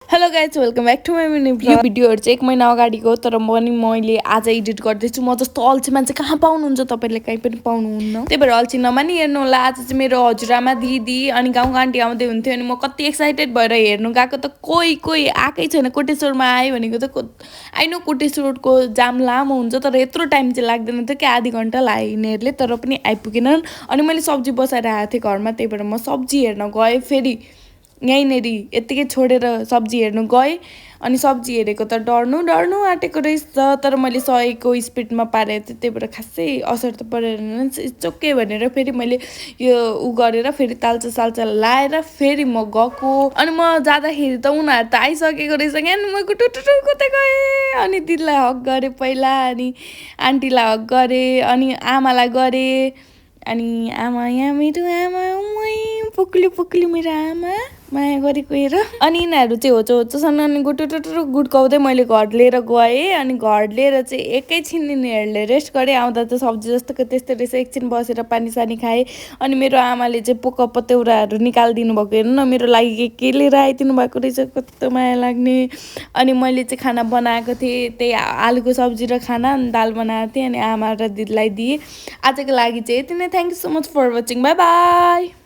Hello guys welcome back to my mini vlog. यो भिडियोहरू चाहिँ 1 महिना अगाडिको तर मैले आज एडिट गर्दैछु। म जस्तो अल्छी मान्छे कहाँ पाउनुहुन्छ, तपाईँले कहीँ पनि पाउनुहुन्न। त्यही भएर अल्छी नमानी हेर्नु होला। आज चाहिँ मेरो हजुरआमा दिदी अनि गाउँको आन्टी आउँदै हुन्थ्यो अनि म कति एक्साइटेड भएर हेर्नु गएको त कोही आएकै छैन। कोटेश्वरमा आयो भनेको त आइनो कोटेश्वरको जाम लामो हुन्छ तर यत्रो टाइम चाहिँ लाग्दैन थियो कि आधी घन्टा लाग्यो यिनीहरूले, तर पनि आइपुगेनन्। अनि मैले सब्जी बसाएर आएको थिएँ घरमा, त्यही भएर म सब्जी हेर्न गएँ। फेरि यहीँनेरि यत्तिकै छोडेर सब्जी हेर्नु गएँ अनि सब्जी हेरेको त डर्नु आँटेको रहेछ, तर मैले सहेको स्पिडमा पारेको थिएँ, त्यही भएर खासै असर त परेन। चोक्के भनेर फेरि मैले यो गरेर फेरि ताल्चा साल्चा लाएर फेरि म गएको। अनि म जाँदाखेरि त उनीहरू त आइसकेको रहेछ क्या। म टुटुटु कतै गएँ अनि दिदीलाई हक गरेँ पहिला, अनि आन्टीलाई हक गरेँ, अनि आमालाई गरेँ। अनि आमा यहाँ मेरो आमा पुक्ली मेरो आमा माया गरेको हेर। अनि यिनीहरू चाहिँ होचोसँग अनि गुटुटुटु गुड्काउँदै मैले घर लिएर गएँ। अनि घर लिएर चाहिँ एकैछिन यिनीहरूले रेस्ट गरेँ। आउँदा त सब्जी जस्तोको त्यस्तै रहेछ। एकछिन बसेर पानी सानी खाएँ। अनि मेरो आमाले चाहिँ पोका पत्यौराहरू निकालिदिनु भएको हेर्नु न, मेरो लागि के लिएर आइदिनु भएको रहेछ, कस्तो माया लाग्ने। अनि मैले चाहिँ खाना बनाएको थिएँ, त्यही आलुको सब्जी र खाना अनि दाल बनाएको थिएँ। अनि आमा र दिदीलाई दिएँ। आजको लागि चाहिँ यति नै। Thank you so much for watching. Bye by.